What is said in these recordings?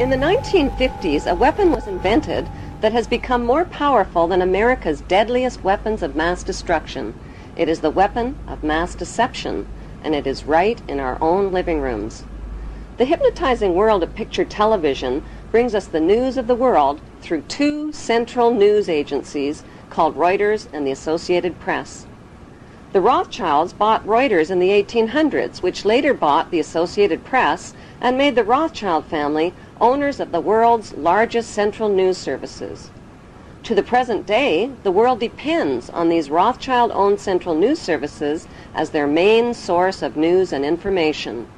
In the 1950s, a weapon was invented that has become more powerful than America's deadliest weapons of mass destruction. It is the weapon of mass deception, and it is right in our own living rooms. The hypnotizing world of picture television brings us the news of the world through two central news agencies called Reuters and the Associated Press. The Rothschilds bought Reuters in the 1800s, which later bought the Associated Press and made the Rothschild family owners of the world's largest central news services. To the present day, the world depends on these Rothschild-owned central news services as their main source of news and information.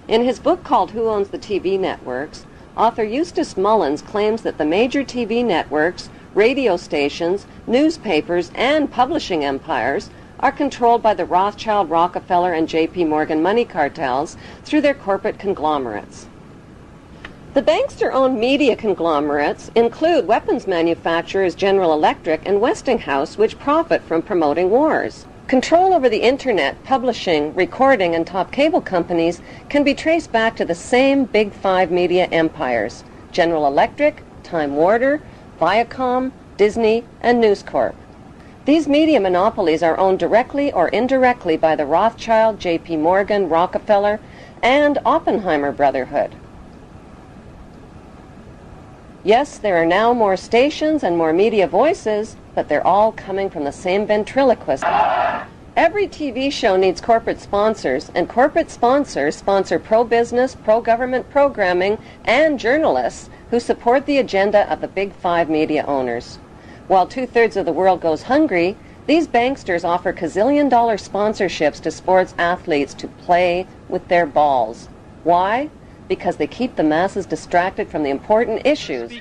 In his book called Who Owns the TV Networks, author Eustace Mullins claims that the major TV networks, radio stations, newspapers, and publishing empires are controlled by the Rothschild, Rockefeller, and J.P. Morgan money cartels through their corporate conglomerates. The bankster-owned media conglomerates include weapons manufacturers General Electric and Westinghouse, which profit from promoting wars. Control over the Internet, publishing, recording, and top cable companies can be traced back to the same Big Five media empires: General Electric, Time Warner, Viacom, Disney, and News Corp. These media monopolies are owned directly or indirectly by the Rothschild, J.P. Morgan, Rockefeller, and Oppenheimer Brotherhood. Yes, there are now more stations and more media voices, but they're all coming from the same ventriloquist. Every TV show needs corporate sponsors, and corporate sponsors sponsor pro-business, pro-government programming, and journalists who support the agenda of the Big Five media owners. While 2/3 of the world goes hungry, these banksters offer gazillion-dollar sponsorships to sports athletes to play with their balls. Why? Because they keep the masses distracted from the important issues.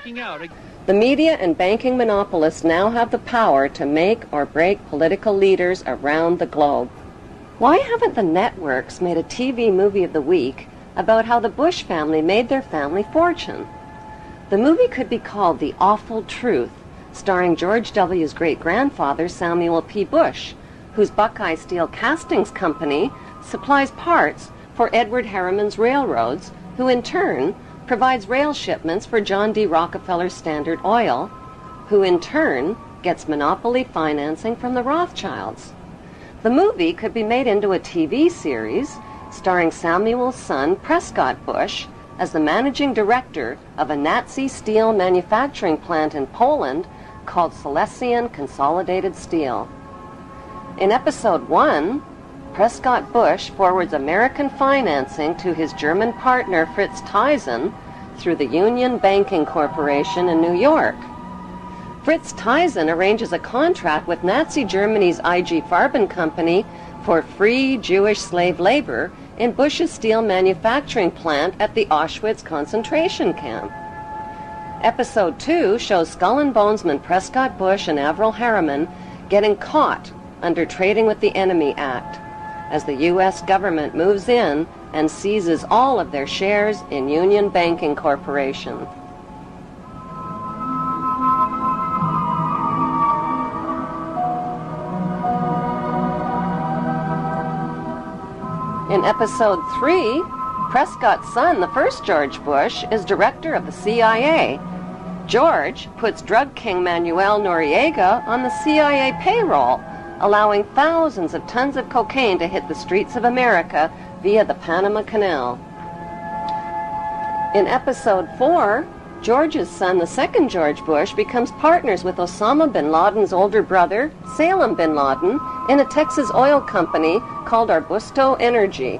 The media and banking monopolists now have the power to make or break political leaders around the globe. Why haven't the networks made a TV movie of the week about how the Bush family made their family fortune? The movie could be called The Awful Truth, starring George W.'s great-grandfather, Samuel P. Bush, whose Buckeye Steel Castings Company supplies parts for Edward Harriman's railroads, who in turn provides rail shipments for John D. Rockefeller's Standard Oil, who in turn gets monopoly financing from the Rothschilds. The movie could be made into a TV series starring Samuel's son, Prescott Bush, as the managing director of a Nazi steel manufacturing plant in Poland called Silesian Consolidated Steel. In episode 1, Prescott Bush forwards American financing to his German partner Fritz Thyssen through the Union Banking Corporation in New York. Fritz Thyssen arranges a contract with Nazi Germany's IG Farben Company for free Jewish slave labor in Bush's steel manufacturing plant at the Auschwitz concentration camp. Episode 2 shows Skull and Bonesman Prescott Bush and Avril Harriman getting caught under Trading with the Enemy Act, as the U.S. government moves in and seizes all of their shares in Union Banking Corporation. In episode 3, Prescott's son, the first George Bush, is director of the CIA. George puts drug king Manuel Noriega on the CIA payroll, allowing thousands of tons of cocaine to hit the streets of America via the Panama Canal. In episode 4, George's son, the second George Bush, becomes partners with Osama bin Laden's older brother, Salem bin Laden, in a Texas oil company called Arbusto Energy.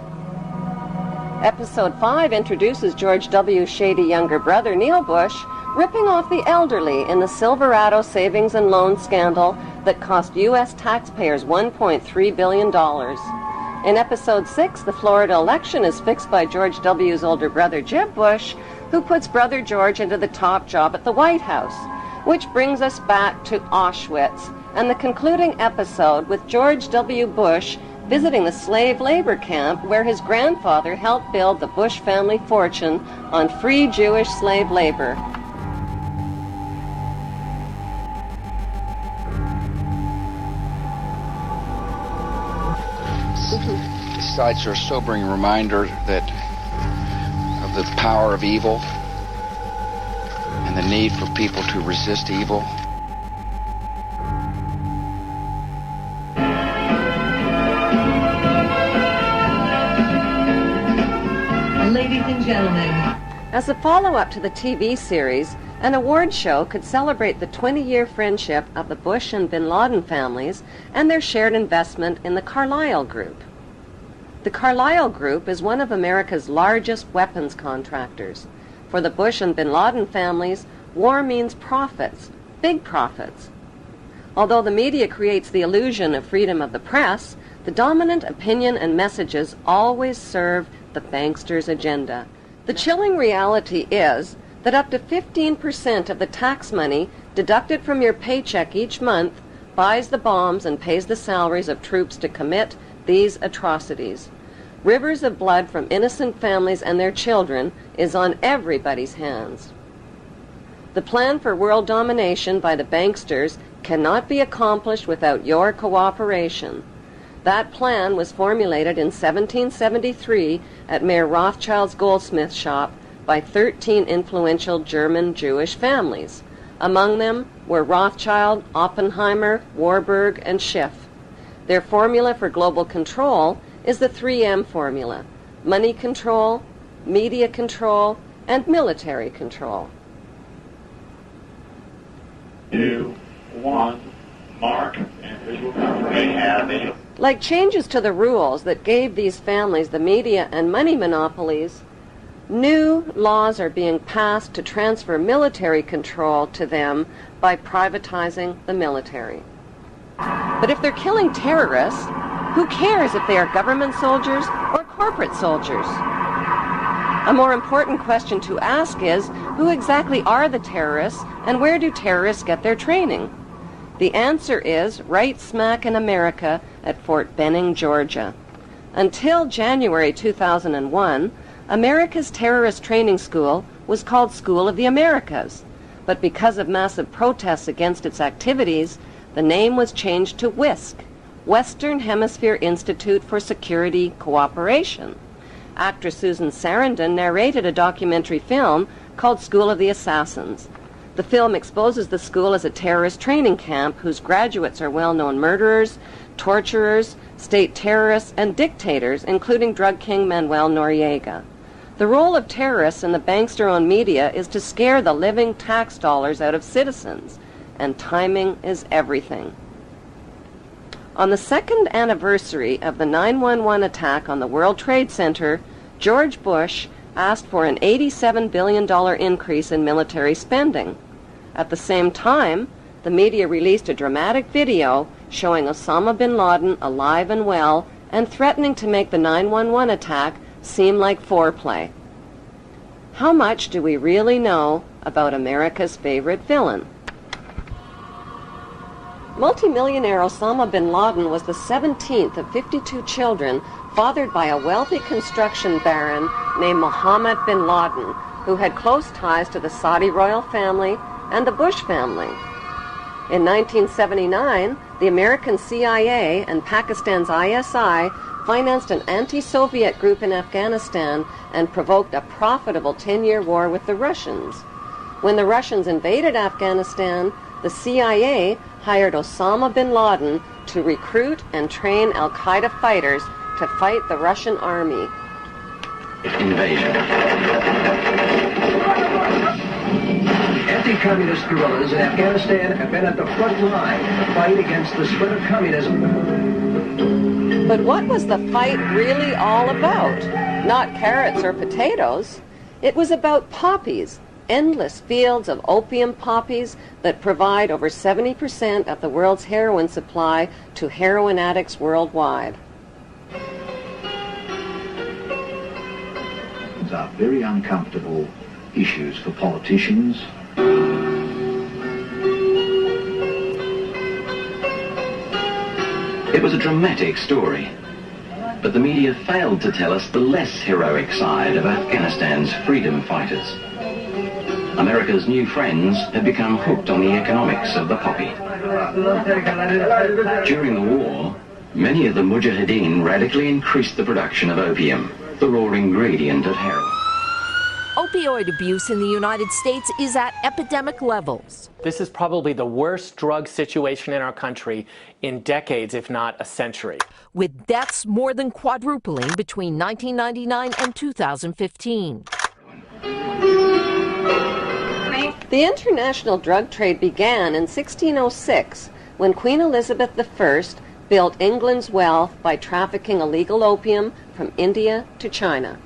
Episode 5 introduces George W.'s shady younger brother, Neil Bush, ripping off the elderly in the Silverado savings and loan scandal that cost U.S. taxpayers $1.3 billion. In episode 6, the Florida election is fixed by George W.'s older brother, Jeb Bush, who puts brother George into the top job at the White House, which brings us back to Auschwitz and the concluding episode with George W. Bush visiting the slave labor camp where his grandfather helped build the Bush family fortune on free Jewish slave labor. These sites are a sobering reminder that of the power of evil the need for people to resist evil. Ladies and gentlemen, as a follow-up to the TV series, an award show could celebrate the 20-year friendship of the Bush and Bin Laden families and their shared investment in the Carlyle Group. The Carlyle Group is one of America's largest weapons contractors. For the Bush and Bin Laden families, war means profits, big profits. Although the media creates the illusion of freedom of the press, the dominant opinion and messages always serve the banksters' agenda. The chilling reality is that up to 15% of the tax money deducted from your paycheck each month buys the bombs and pays the salaries of troops to commit these atrocities. Rivers of blood from innocent families and their children is on everybody's hands. The plan for world domination by the banksters cannot be accomplished without your cooperation. That plan was formulated in 1773 at Mayer Rothschild's goldsmith shop by 13 influential German Jewish families. Among them were Rothschild, Oppenheimer, Warburg, and Schiff. Their formula for global control is the 3M formula: money control, media control, and military control. 2, 1, mark, and visual confirmation. Like changes to the rules that gave these families the media and money monopolies, new laws are being passed to transfer military control to them by privatizing the military. But if they're killing terrorists, who cares if they are government soldiers or corporate soldiers? A more important question to ask is, who exactly are the terrorists and where do terrorists get their training? The answer is right smack in America at Fort Benning, Georgia. Until January 2001, America's terrorist training school was called School of the Americas, but because of massive protests against its activities, the name was changed to WISC, Western Hemisphere Institute for Security Cooperation. Actress Susan Sarandon narrated a documentary film called School of the Assassins. The film exposes the school as a terrorist training camp whose graduates are well-known murderers, torturers, state terrorists, and dictators, including drug king Manuel Noriega. The role of terrorists in the bankster-owned media is to scare the living tax dollars out of citizens, and timing is everything. On the second anniversary of the 9/11 attack on the World Trade Center, George Bush asked for an $87 billion increase in military spending. At the same time, the media released a dramatic video showing Osama bin Laden alive and well and threatening to make the 9/11 attack seem like foreplay. How much do we really know about America's favorite villain? Multimillionaire Osama bin Laden was the 17th of 52 children fathered by a wealthy construction baron named Mohammed bin Laden, who had close ties to the Saudi royal family and the Bush family. In 1979, the American CIA and Pakistan's ISI financed an anti-Soviet group in Afghanistan and provoked a profitable 10-year war with the Russians. When the Russians invaded Afghanistan, the CIA hired Osama bin Laden to recruit and train al-Qaeda fighters to fight the Russian army. Invasion. Anti-communist guerrillas in Afghanistan have been at the front line in the fight against the spread of communism. But what was the fight really all about? Not carrots or potatoes. It was about poppies, endless fields of opium poppies that provide over 70% of the world's heroin supply to heroin addicts worldwide. These are very uncomfortable issues for politicians. It was a dramatic story, but the media failed to tell us the less heroic side of Afghanistan's freedom fighters. America's new friends had become hooked on the economics of the poppy. During the war, many of the mujahideen radically increased the production of opium, the raw ingredient of heroin. Opioid abuse in the United States is at epidemic levels. This is probably the worst drug situation in our country in decades, if not a century. With deaths more than quadrupling between 1999 and 2015. The international drug trade began in 1606 when Queen Elizabeth I built England's wealth by trafficking illegal opium from India to China.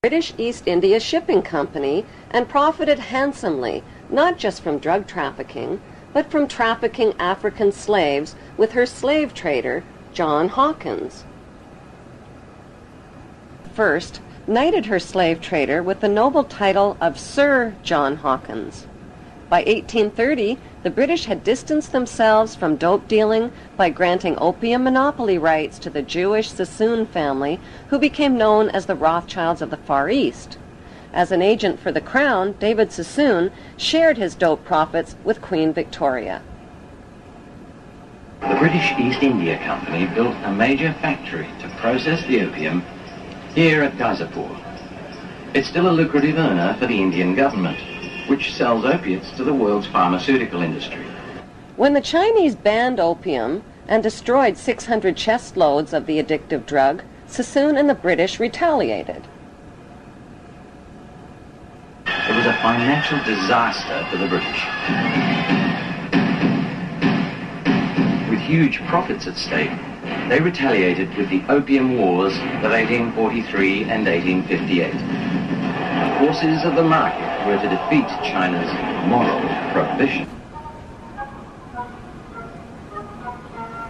British East India Shipping Company and profited handsomely, not just from drug trafficking, but from trafficking African slaves with her slave trader, John Hawkins. First, knighted her slave trader with the noble title of Sir John Hawkins. By 1830, the British had distanced themselves from dope dealing by granting opium monopoly rights to the Jewish Sassoon family, who became known as the Rothschilds of the Far East. As an agent for the Crown, David Sassoon shared his dope profits with Queen Victoria. The British East India Company built a major factory to process the opium here at Gazipur. It's still a lucrative earner for the Indian government, which sells opiates to the world's pharmaceutical industry. When the Chinese banned opium and destroyed 600 chest loads of the addictive drug, Sassoon and the British retaliated. It was a financial disaster for the British. With huge profits at stake, they retaliated with the Opium Wars of 1843 and 1858. The forces of the market were to defeat China's moral prohibition.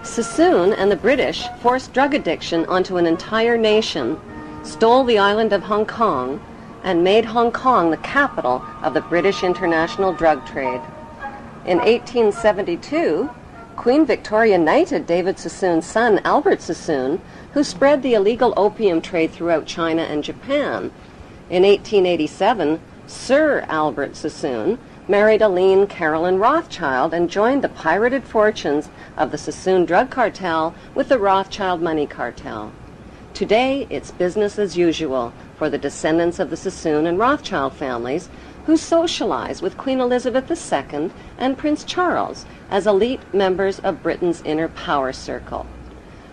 Sassoon and the British forced drug addiction onto an entire nation, stole the island of Hong Kong, and made Hong Kong the capital of the British international drug trade. In 1872, Queen Victoria knighted David Sassoon's son, Albert Sassoon, who spread the illegal opium trade throughout China and Japan. In 1887, Sir Albert Sassoon married Aline Caroline Rothschild and joined the pirated fortunes of the Sassoon drug cartel with the Rothschild money cartel. Today, it's business as usual for the descendants of the Sassoon and Rothschild families, who socialize with Queen Elizabeth II and Prince Charles as elite members of Britain's inner power circle.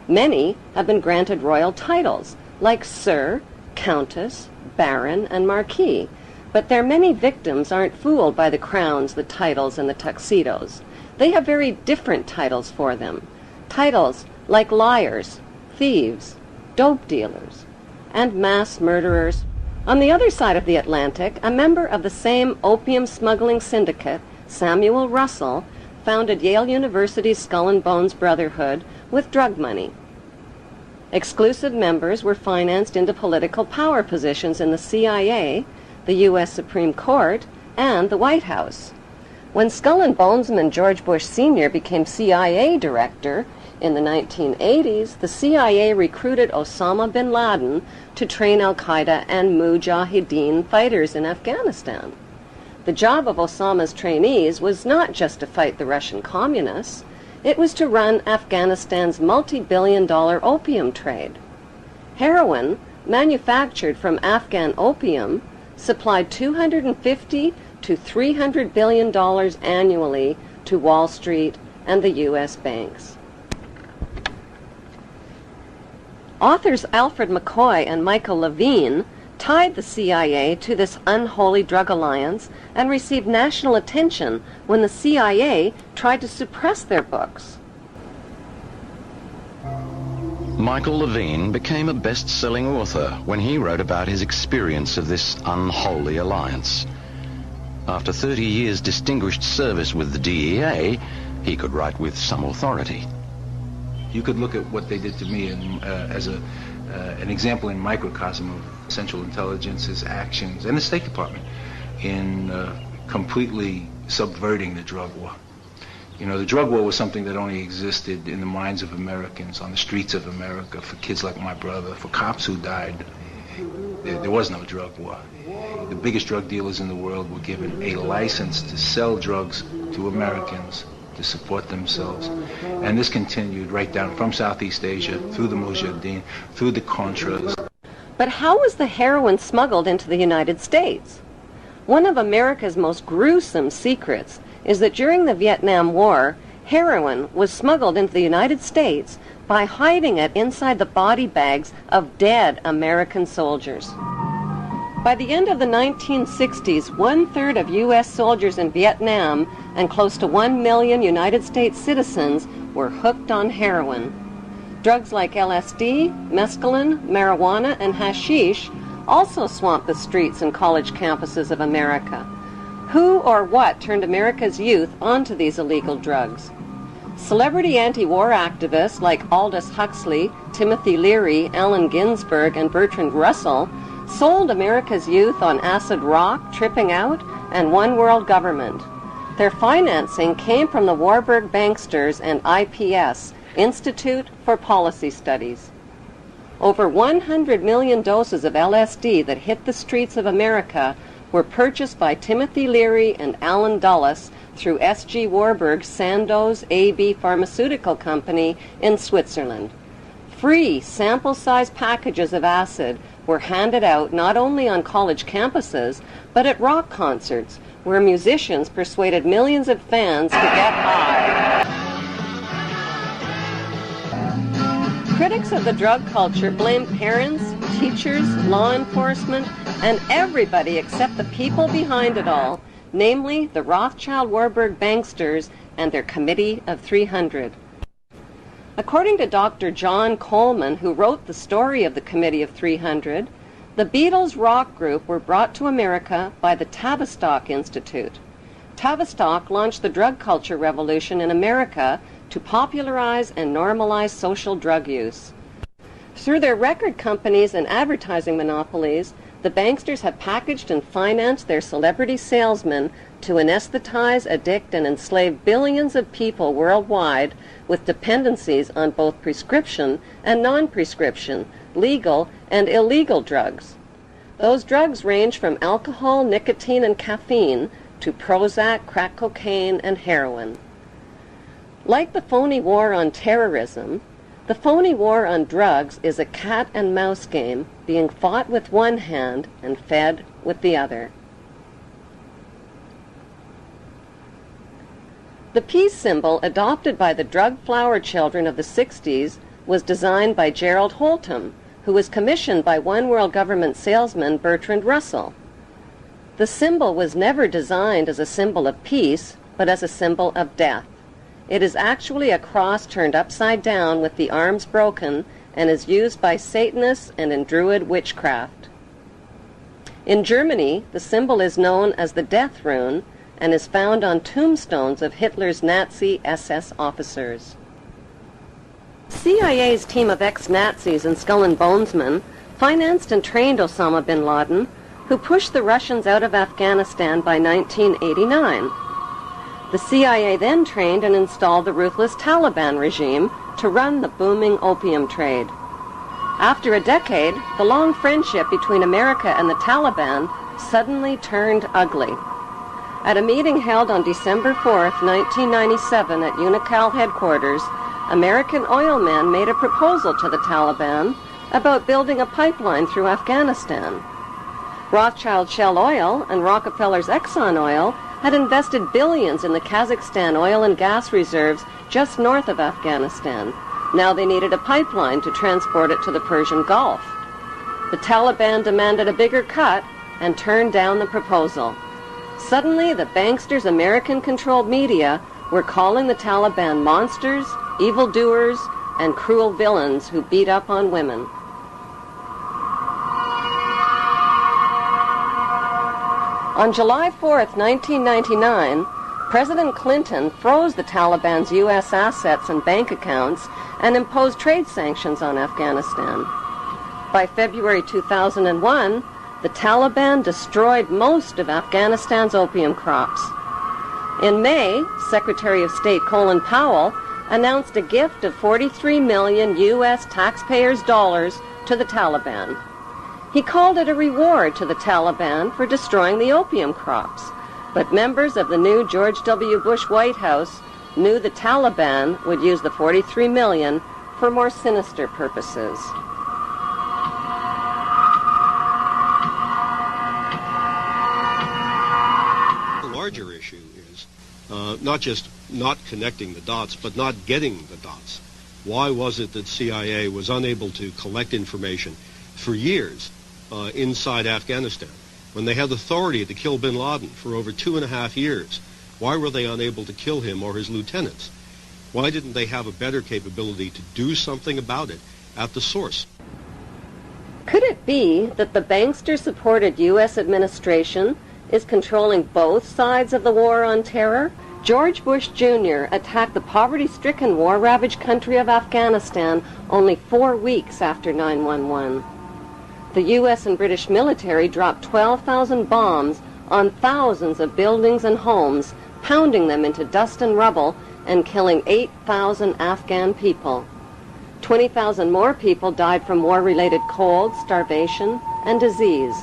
Many have been granted royal titles, like Sir, Countess, Baron, and Marquis, but their many victims aren't fooled by the crowns, the titles, and the tuxedos. They have very different titles for them. Titles like liars, thieves, dope dealers, and mass murderers. On the other side of the Atlantic, a member of the same opium smuggling syndicate, Samuel Russell, founded Yale University's Skull and Bones Brotherhood with drug money. Exclusive members were financed into political power positions in the CIA, the U.S. Supreme Court, and the White House. When Skull and Bonesman George Bush Sr. became CIA director in the 1980s, the CIA recruited Osama bin Laden to train al-Qaeda and Mujahideen fighters in Afghanistan. The job of Osama's trainees was not just to fight the Russian communists. It was to run Afghanistan's multi-billion-dollar opium trade. Heroin, manufactured from Afghan opium, supplied $250 to $300 billion annually to Wall Street and the U.S. banks. Authors Alfred McCoy and Michael Levine tied the CIA to this unholy drug alliance and received national attention when the CIA tried to suppress their books. Michael Levine became a best-selling author when he wrote about his experience of this unholy alliance. After 30 years' distinguished service with the DEA, he could write with some authority. You could look at what they did to me as an example in microcosm of Central Intelligence's actions and the State Department in completely subverting the drug war. You know, the drug war was something that only existed in the minds of Americans, on the streets of America, for kids like my brother, for cops who died. There was no drug war. The biggest drug dealers in the world were given a license to sell drugs to Americans to support themselves. And this continued right down from Southeast Asia, through the Mujahideen, through the Contras. But how was the heroin smuggled into the United States? One of America's most gruesome secrets is that during the Vietnam War, heroin was smuggled into the United States by hiding it inside the body bags of dead American soldiers. By the end of the 1960s, 1/3 of U.S. soldiers in Vietnam and close to 1 million United States citizens were hooked on heroin. Drugs like LSD, mescaline, marijuana, and hashish also swamped the streets and college campuses of America. Who or what turned America's youth onto these illegal drugs? Celebrity anti-war activists like Aldous Huxley, Timothy Leary, Allen Ginsberg, and Bertrand Russell sold America's youth on acid rock, tripping out, and one world government. Their financing came from the Warburg Banksters and IPS, Institute for Policy Studies. Over 100 million doses of LSD that hit the streets of America were purchased by Timothy Leary and Alan Dulles through S.G. Warburg's Sandoz AB Pharmaceutical Company in Switzerland. Free sample-size packages of acid were handed out not only on college campuses, but at rock concerts, where musicians persuaded millions of fans to get high. Critics of the drug culture blame parents, teachers, law enforcement, and everybody except the people behind it all, namely the Rothschild-Warburg banksters and their Committee of 300. According to Dr. John Coleman, who wrote the story of the Committee of 300, the Beatles rock group were brought to America by the Tavistock Institute. Tavistock launched the drug culture revolution in America to popularize and normalize social drug use. Through their record companies and advertising monopolies, the banksters have packaged and financed their celebrity salesmen to anesthetize, addict, and enslave billions of people worldwide with dependencies on both prescription and non-prescription, legal and illegal drugs. Those drugs range from alcohol, nicotine, and caffeine to Prozac, crack cocaine, and heroin. Like the phony war on terrorism, the phony war on drugs is a cat and mouse game being fought with one hand and fed with the other. The peace symbol adopted by the drug flower children of the 60s was designed by Gerald Holtham, who was commissioned by one world government salesman Bertrand Russell. The symbol was never designed as a symbol of peace, but as a symbol of death. It is actually a cross turned upside down with the arms broken and is used by Satanists and in Druid witchcraft. In Germany, the symbol is known as the death rune and is found on tombstones of Hitler's Nazi SS officers. CIA's team of ex-Nazis and skull and bonesmen financed and trained Osama bin Laden, who pushed the Russians out of Afghanistan by 1989. The CIA then trained and installed the ruthless Taliban regime to run the booming opium trade. After a decade, the long friendship between America and the Taliban suddenly turned ugly. At a meeting held on December 4th, 1997 at Unocal headquarters, American oil men made a proposal to the Taliban about building a pipeline through Afghanistan. Rothschild Shell Oil and Rockefeller's Exxon Oil had invested billions in the Kazakhstan oil and gas reserves just north of Afghanistan. Now they needed a pipeline to transport it to the Persian Gulf. The Taliban demanded a bigger cut and turned down the proposal. Suddenly, the banksters' American-controlled media were calling the Taliban monsters, evildoers, and cruel villains who beat up on women. On July 4th, 1999, President Clinton froze the Taliban's U.S. assets and bank accounts and imposed trade sanctions on Afghanistan. By February 2001, the Taliban destroyed most of Afghanistan's opium crops. In May, Secretary of State Colin Powell announced a gift of 43 million U.S. taxpayers' dollars to the Taliban. He called it a reward to the Taliban for destroying the opium crops, but members of the new George W. Bush White House knew the Taliban would use the 43 million for more sinister purposes. larger issue is not just not connecting the dots, but not getting the dots. Why was it that CIA was unable to collect information for years inside Afghanistan when they had authority to kill bin Laden for over 2.5 years? Why were they unable to kill him or his lieutenants? Why didn't they have a better capability to do something about it at the source? Could it be that the bankster-supported U.S. administration is controlling both sides of the war on terror? George Bush Jr. attacked the poverty-stricken, war-ravaged country of Afghanistan only 4 weeks after 9/11. The U.S. and British military dropped 12,000 bombs on thousands of buildings and homes, pounding them into dust and rubble and killing 8,000 Afghan people. 20,000 more people died from war-related cold, starvation, and disease.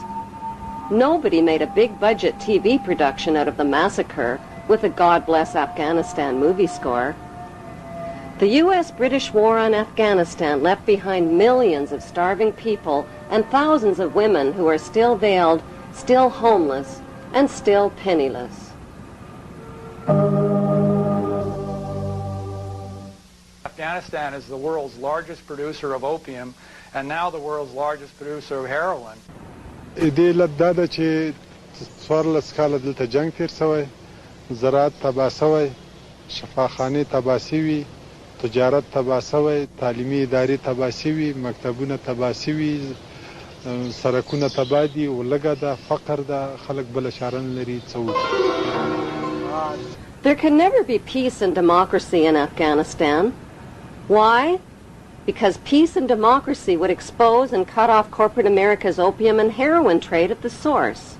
Nobody made a big-budget TV production out of the massacre with a God Bless Afghanistan movie score. The U.S.-British war on Afghanistan left behind millions of starving people and thousands of women who are still veiled, still homeless, and still penniless. Afghanistan is the world's largest producer of opium and now the world's largest producer of heroin. دې لد دا ده چې 14 کاله دلته جنگ تیر شوی، زراعت تباه شوی، شفاخانې تباه شوي، تجارت تباه شوی، تعلیمي ادارې تباه شوي، مکتبونه تباه شوي، سرکونه تباه دي، ولږه ده، فقر ده، خلک بله چاره نه لري څه وکړي. There can never be peace and democracy in Afghanistan. Why? Because peace and democracy would expose and cut off corporate America's opium and heroin trade at the source.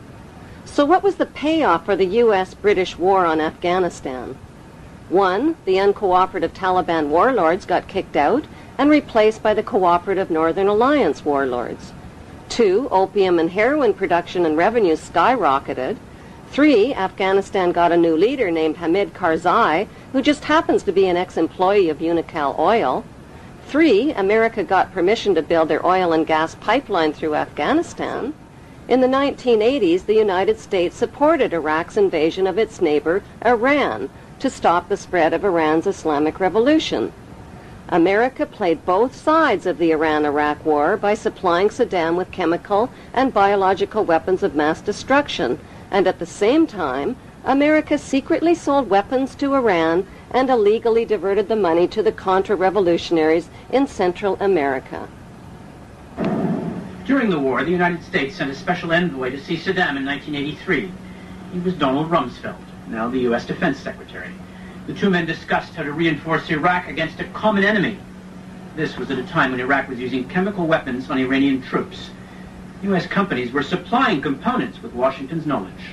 So what was the payoff for the U.S.-British war on Afghanistan? 1, the uncooperative Taliban warlords got kicked out and replaced by the cooperative Northern Alliance warlords. 2, opium and heroin production and revenues skyrocketed. 3, Afghanistan got a new leader named Hamid Karzai, who just happens to be an ex-employee of Unocal Oil. 3, America got permission to build their oil and gas pipeline through Afghanistan. In the 1980s, the United States supported Iraq's invasion of its neighbor, Iran, to stop the spread of Iran's Islamic Revolution. America played both sides of the Iran-Iraq war by supplying Saddam with chemical and biological weapons of mass destruction, and at the same time, America secretly sold weapons to Iran and illegally diverted the money to the Contra-revolutionaries in Central America. During the war, the United States sent a special envoy to see Saddam in 1983. He was Donald Rumsfeld, now the U.S. Defense Secretary. The two men discussed how to reinforce Iraq against a common enemy. This was at a time when Iraq was using chemical weapons on Iranian troops. U.S. companies were supplying components with Washington's knowledge.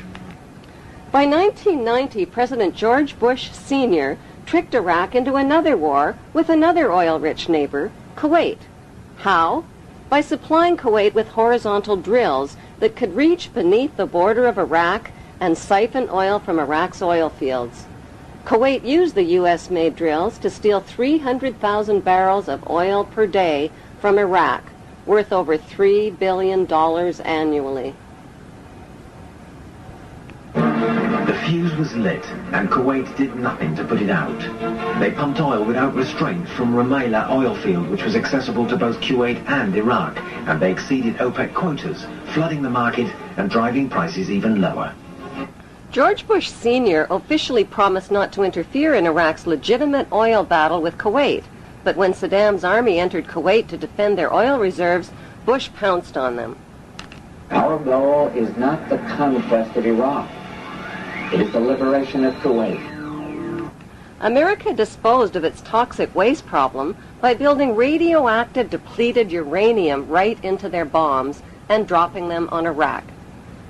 By 1990, President George Bush Sr. tricked Iraq into another war with another oil-rich neighbor, Kuwait. How? By supplying Kuwait with horizontal drills that could reach beneath the border of Iraq and siphon oil from Iraq's oil fields. Kuwait used the U.S.-made drills to steal 300,000 barrels of oil per day from Iraq, worth over $3 billion annually. The fuse was lit, and Kuwait did nothing to put it out. They pumped oil without restraint from Rumaila oil field, which was accessible to both Kuwait and Iraq, and they exceeded OPEC quotas, flooding the market and driving prices even lower. George Bush Sr. officially promised not to interfere in Iraq's legitimate oil battle with Kuwait, but when Saddam's army entered Kuwait to defend their oil reserves, Bush pounced on them. Our goal is not the conquest of Iraq. It is the liberation of Kuwait. America disposed of its toxic waste problem by building radioactive depleted uranium right into their bombs and dropping them on Iraq.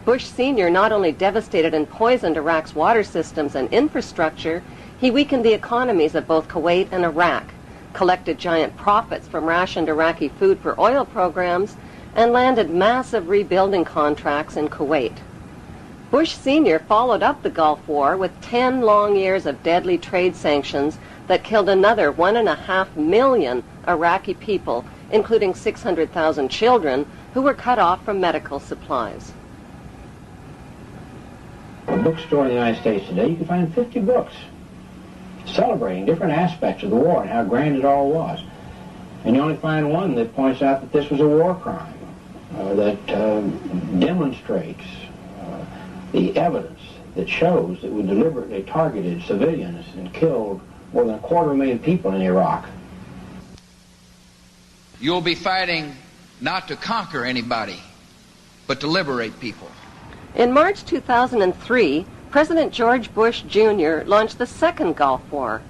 Bush Sr. not only devastated and poisoned Iraq's water systems and infrastructure, he weakened the economies of both Kuwait and Iraq, collected giant profits from rationed Iraqi food for oil programs, and landed massive rebuilding contracts in Kuwait. Bush Sr. followed up the Gulf War with 10 long years of deadly trade sanctions that killed another 1.5 million Iraqi people, including 600,000 children who were cut off from medical supplies. bookstore in the United States today, you can find 50 books celebrating different aspects of the war and how grand it all was. And you only find one that points out that this was a war crime, that demonstrates the evidence that shows that we deliberately targeted civilians and killed more than 250,000 people in Iraq. You'll be fighting not to conquer anybody, but to liberate people. In March 2003, President George Bush Jr. launched the Second Gulf War.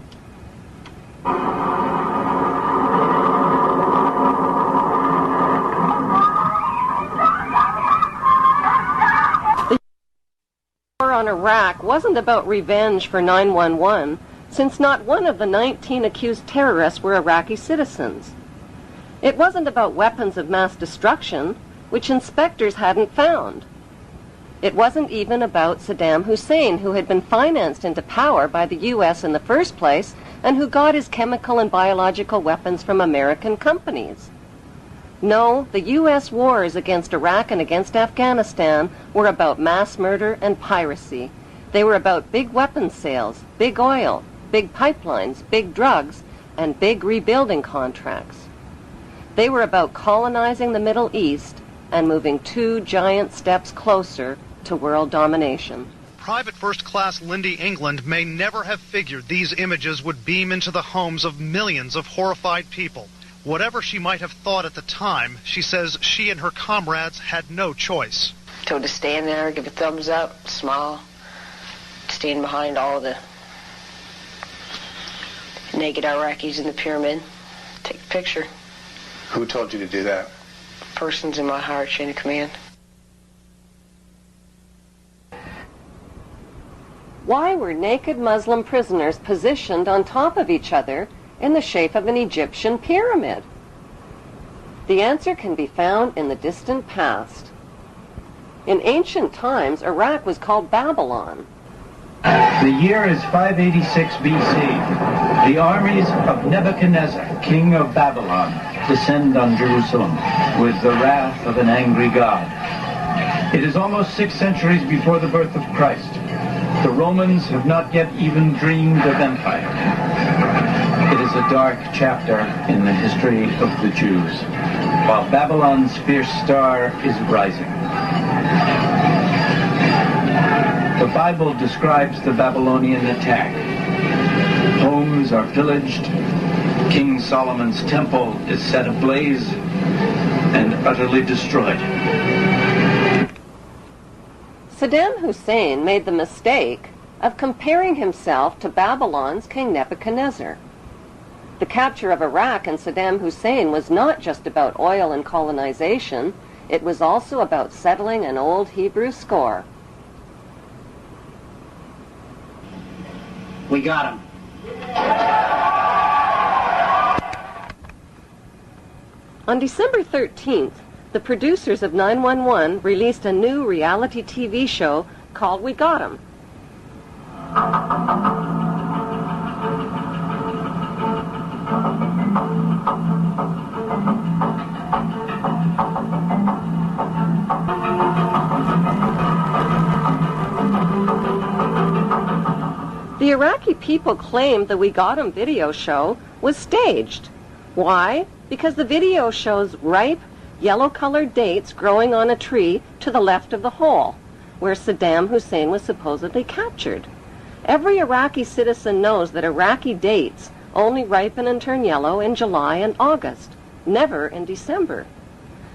The war on Iraq wasn't about revenge for 9/11, since not one of the 19 accused terrorists were Iraqi citizens. It wasn't about weapons of mass destruction, which inspectors hadn't found. It wasn't even about Saddam Hussein, who had been financed into power by the U.S. in the first place and who got his chemical and biological weapons from American companies. No, the U.S. wars against Iraq and against Afghanistan were about mass murder and piracy. They were about big weapons sales, big oil, big pipelines, big drugs, and big rebuilding contracts. They were about colonizing the Middle East and moving 2 giant steps closer to world domination. Private First Class Lindy England may never have figured these images would beam into the homes of millions of horrified people. Whatever she might have thought at the time, she says she and her comrades had no choice. So to stand there, give a thumbs up, smile, stand behind all the naked Iraqis in the pyramid, take a picture. Who told you to do that? Persons in my higher chain of command. Why were naked Muslim prisoners positioned on top of each other in the shape of an Egyptian pyramid? The answer can be found in the distant past. In ancient times, Iraq was called Babylon. The year is 586 BC. The armies of Nebuchadnezzar, king of Babylon, descend on Jerusalem with the wrath of an angry God. It is almost 6 centuries before the birth of Christ. The Romans have not yet even dreamed of empire. It is a dark chapter in the history of the Jews, while Babylon's fierce star is rising. The Bible describes the Babylonian attack. Homes are pillaged, King Solomon's temple is set ablaze and utterly destroyed. Saddam Hussein made the mistake of comparing himself to Babylon's King Nebuchadnezzar. The capture of Iraq and Saddam Hussein was not just about oil and colonization, it was also about settling an old Hebrew score. We got him. On December 13th, the producers of 911 released a new reality TV show called We Got 'Em. The Iraqi people claimed the We Got 'Em video show was staged. Why? Because the video shows ripe, yellow-colored dates growing on a tree to the left of the hole, where Saddam Hussein was supposedly captured. Every Iraqi citizen knows that Iraqi dates only ripen and turn yellow in July and August, never in December.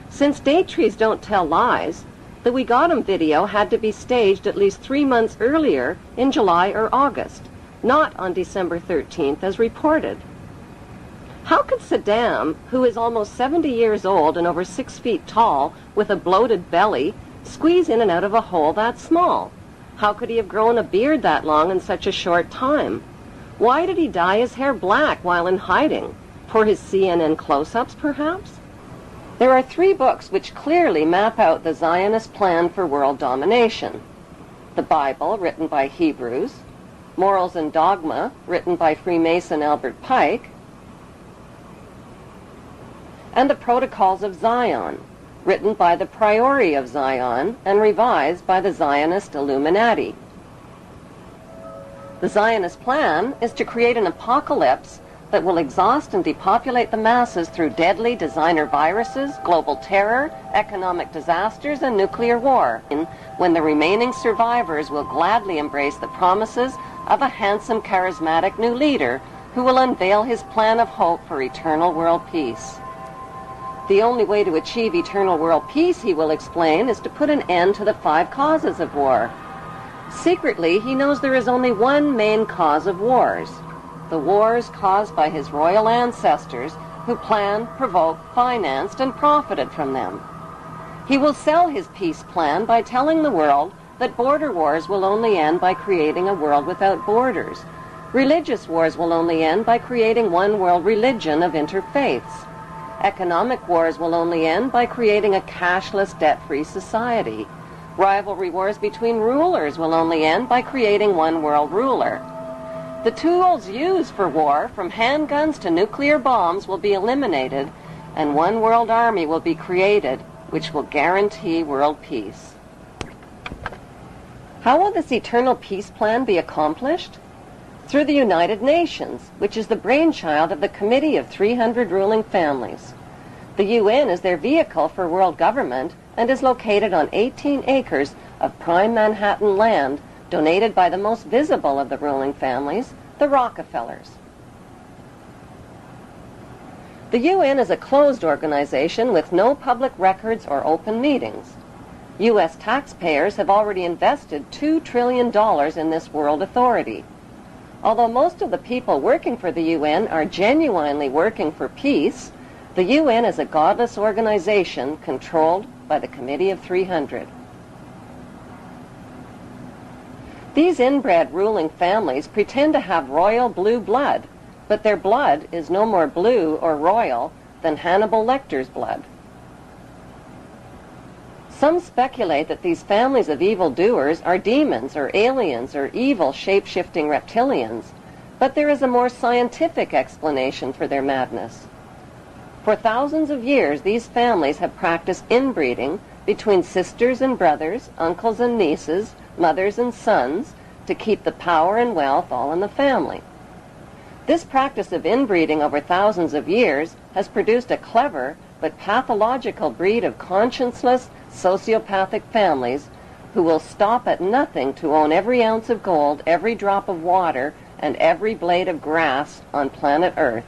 Since date trees don't tell lies, the We Got 'Em video had to be staged at least 3 months earlier in July or August, not on December 13th as reported. How could Saddam, who is almost 70 years old and over 6 feet tall with a bloated belly, squeeze in and out of a hole that small? How could he have grown a beard that long in such a short time? Why did he dye his hair black while in hiding? For his CNN close-ups, perhaps? There are 3 books which clearly map out the Zionist plan for world domination. The Bible, written by Hebrews, Morals and Dogma, written by Freemason Albert Pike, and the Protocols of Zion, written by the Priori of Zion and revised by the Zionist Illuminati. The Zionist plan is to create an apocalypse that will exhaust and depopulate the masses through deadly designer viruses, global terror, economic disasters, and nuclear war, when the remaining survivors will gladly embrace the promises of a handsome, charismatic new leader who will unveil his plan of hope for eternal world peace. The only way to achieve eternal world peace, he will explain, is to put an end to the 5 causes of war. Secretly, he knows there is only one main cause of wars: the wars caused by his royal ancestors who planned, provoked, financed, and profited from them. He will sell his peace plan by telling the world that border wars will only end by creating a world without borders. Religious wars will only end by creating one world religion of interfaiths. Economic wars will only end by creating a cashless, debt-free society. Rivalry wars between rulers will only end by creating one world ruler. The tools used for war, from handguns to nuclear bombs, will be eliminated, and one world army will be created, which will guarantee world peace. How will this eternal peace plan be accomplished? Through the United Nations, which is the brainchild of the Committee of 300 Ruling Families. The UN is their vehicle for world government and is located on 18 acres of prime Manhattan land donated by the most visible of the ruling families, the Rockefellers. The UN is a closed organization with no public records or open meetings. U.S. taxpayers have already invested $2 trillion in this world authority. Although most of the people working for the UN are genuinely working for peace, the UN is a godless organization controlled by the Committee of 300. These inbred ruling families pretend to have royal blue blood, but their blood is no more blue or royal than Hannibal Lecter's blood. Some speculate that these families of evildoers are demons or aliens or evil shape-shifting reptilians, but there is a more scientific explanation for their madness. For thousands of years, these families have practiced inbreeding between sisters and brothers, uncles and nieces, mothers and sons, to keep the power and wealth all in the family. This practice of inbreeding over thousands of years has produced a clever but pathological breed of conscienceless, sociopathic families who will stop at nothing to own every ounce of gold, every drop of water, and every blade of grass on planet Earth.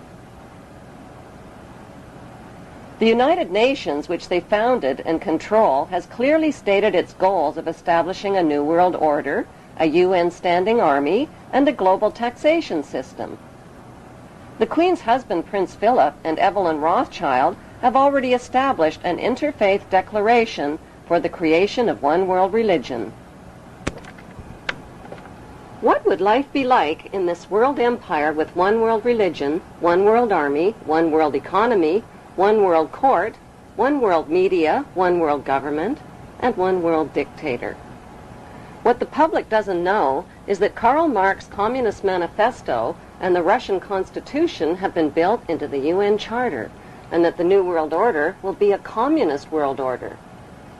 The United Nations, which they founded and control, has clearly stated its goals of establishing a new world order, a UN standing army, and a global taxation system. The Queen's husband, Prince Philip, and Evelyn Rothschild have already established an interfaith declaration for the creation of one world religion. What would life be like in this world empire with one world religion, one world army, one world economy, one world court, one world media, one world government, and one world dictator? What the public doesn't know is that Karl Marx's Communist Manifesto and the Russian Constitution have been built into the UN Charter, and that the New World Order will be a communist world order.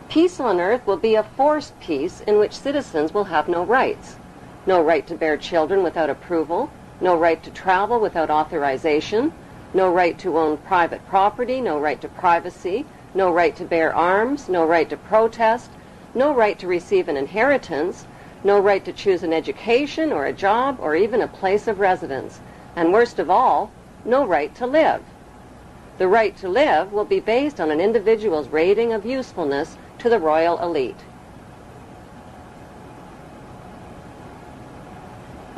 Peace on earth will be a forced peace in which citizens will have no rights. No right to bear children without approval, no right to travel without authorization, no right to own private property, no right to privacy, no right to bear arms, no right to protest, no right to receive an inheritance, no right to choose an education or a job or even a place of residence, and worst of all, no right to live. The right to live will be based on an individual's rating of usefulness to the royal elite.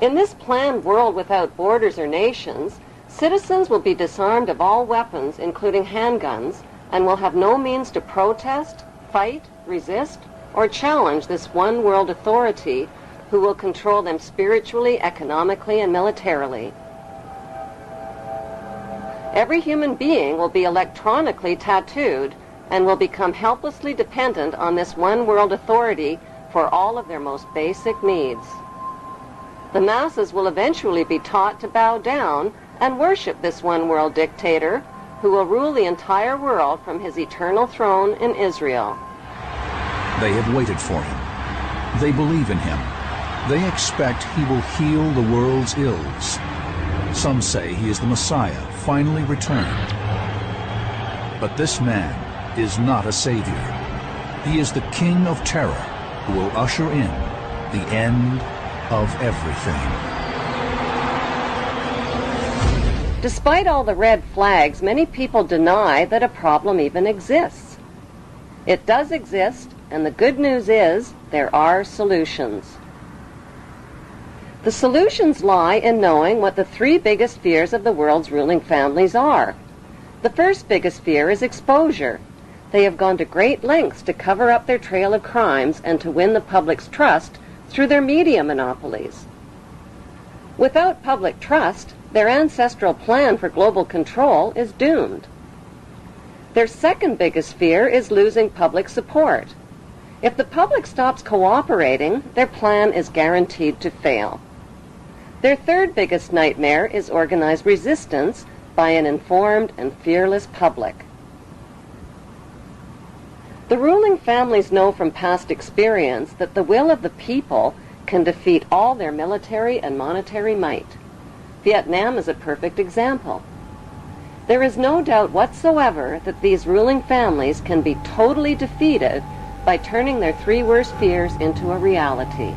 In this planned world without borders or nations, citizens will be disarmed of all weapons, including handguns, and will have no means to protest, fight, resist, or challenge this one world authority who will control them spiritually, economically, and militarily. Every human being will be electronically tattooed and will become helplessly dependent on this one world authority for all of their most basic needs. The masses will eventually be taught to bow down and worship this one world dictator who will rule the entire world from his eternal throne in Israel. They have waited for him. They believe in him. They expect he will heal the world's ills. Some say he is the Messiah, finally returned. But this man is not a savior. He is the King of Terror who will usher in the end of everything. Despite all the red flags, many people deny that a problem even exists. It does exist, and the good news is there are solutions. The solutions lie in knowing what the three biggest fears of the world's ruling families are. The first biggest fear is exposure. They have gone to great lengths to cover up their trail of crimes and to win the public's trust through their media monopolies. Without public trust, their ancestral plan for global control is doomed. Their second biggest fear is losing public support. If the public stops cooperating, their plan is guaranteed to fail. Their third biggest nightmare is organized resistance by an informed and fearless public. The ruling families know from past experience that the will of the people can defeat all their military and monetary might. Vietnam is a perfect example. There is no doubt whatsoever that these ruling families can be totally defeated by turning their three worst fears into a reality.